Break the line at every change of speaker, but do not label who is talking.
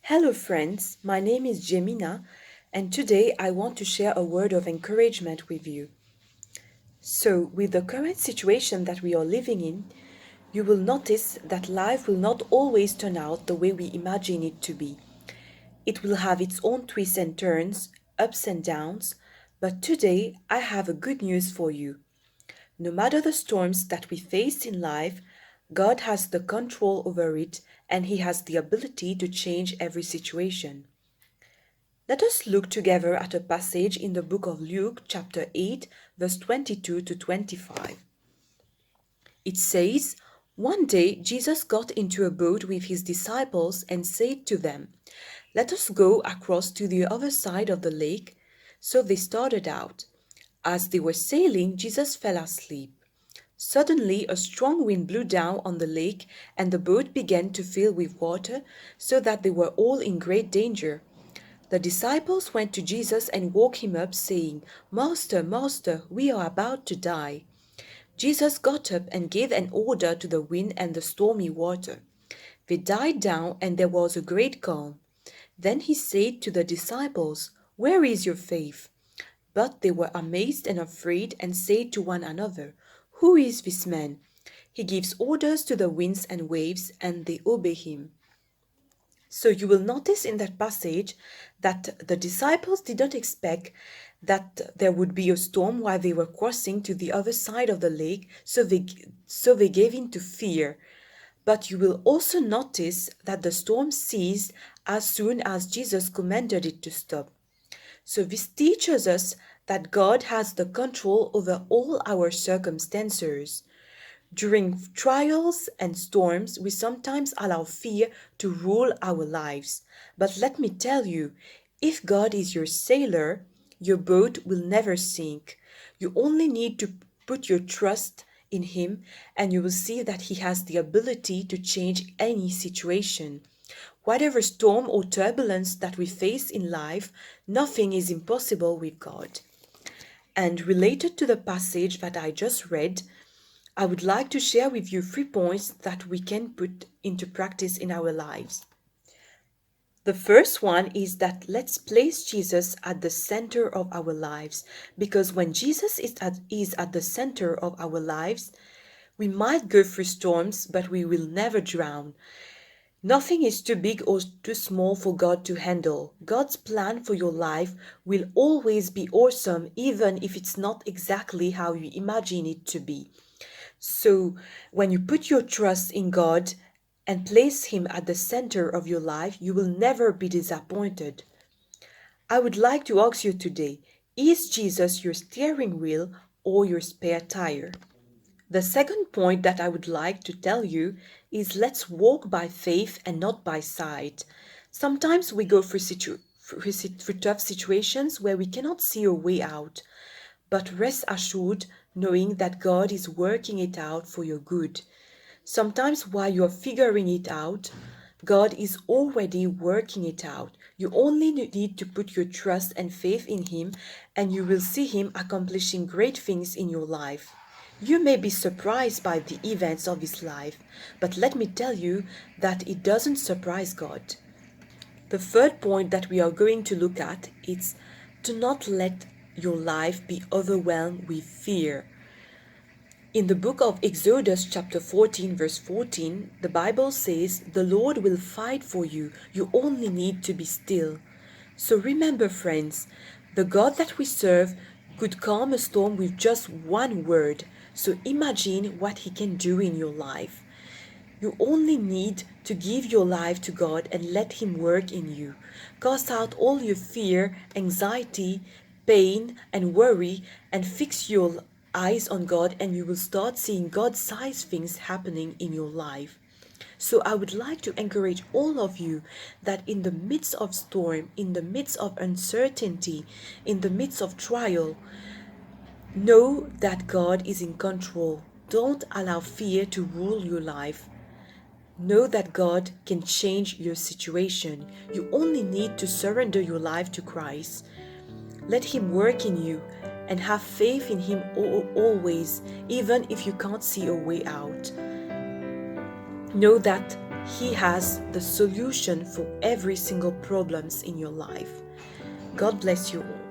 Hello, friends. My name is Jemina, and today I want to share a word of encouragement with you. So, with the current situation that we are living in, you will notice that life will not always turn out the way we imagine it to be. It will have its own twists and turns, ups and downs, but today I have a good news for you. No matter the storms that we face in life, God has the control over it and He has the ability to change every situation. Let us look together at a passage in the book of Luke, chapter 8, verse 22 to 25. It says, "One day Jesus got into a boat with his disciples and said to them, 'Let us go across to the other side of the lake.' So they started out. As they were sailing, Jesus fell asleep. Suddenly, a strong wind blew down on the lake, and the boat began to fill with water, so that they were all in great danger. The disciples went to Jesus and woke him up, saying, 'Master, Master, we are about to die.' Jesus got up and gave an order to the wind and the stormy water. They died down, and there was a great calm. Then he said to the disciples, 'Where is your faith?' But they were amazed and afraid, and said to one another, 'Who is this man? He gives orders to the winds and waves, and they obey him.'" So you will notice in that passage that the disciples did not expect that there would be a storm while they were crossing to the other side of the lake, so they gave in to fear. But you will also notice that the storm ceased as soon as Jesus commanded it to stop. So this teaches us that God has the control over all our circumstances. During trials and storms, we sometimes allow fear to rule our lives. But let me tell you, if God is your sailor, your boat will never sink. You only need to put your trust in Him, and you will see that He has the ability to change any situation. Whatever storm or turbulence that we face in life, nothing is impossible with God. And related to the passage that I just read, I would like to share with you 3 points that we can put into practice in our lives. The first one is that let's place Jesus at the center of our lives, because when Jesus is at the center of our lives, we might go through storms, but we will never drown. Nothing is too big or too small for God to handle. God's plan for your life will always be awesome, even if it's not exactly how you imagine it to be. So, when you put your trust in God and place Him at the center of your life, you will never be disappointed. I would like to ask you today, is Jesus your steering wheel or your spare tire? The second point that I would like to tell you is let's walk by faith and not by sight. Sometimes we go through tough situations where we cannot see a way out, but rest assured knowing that God is working it out for your good. Sometimes while you're figuring it out, God is already working it out. You only need to put your trust and faith in Him, and you will see Him accomplishing great things in your life. You may be surprised by the events of His life, but let me tell you that it doesn't surprise God. The third point that we are going to look at is to not let your life be overwhelmed with fear. In the book of Exodus chapter 14 verse 14, the Bible says, "The Lord will fight for you. You only need to be still." So remember, friends, the God that we serve could calm a storm with just one word. So imagine what He can do in your life. You only need to give your life to God and let Him work in you. Cast out all your fear, anxiety, pain, and worry, and fix your eyes on God, and you will start seeing God-sized things happening in your life. So I would like to encourage all of you that in the midst of storm, in the midst of uncertainty, in the midst of trial, know that God is in control. Don't allow fear to rule your life. Know that God can change your situation. You only need to surrender your life to Christ. Let Him work in you and have faith in Him always, even if you can't see a way out. Know that He has the solution for every single problems in your life. God bless you all.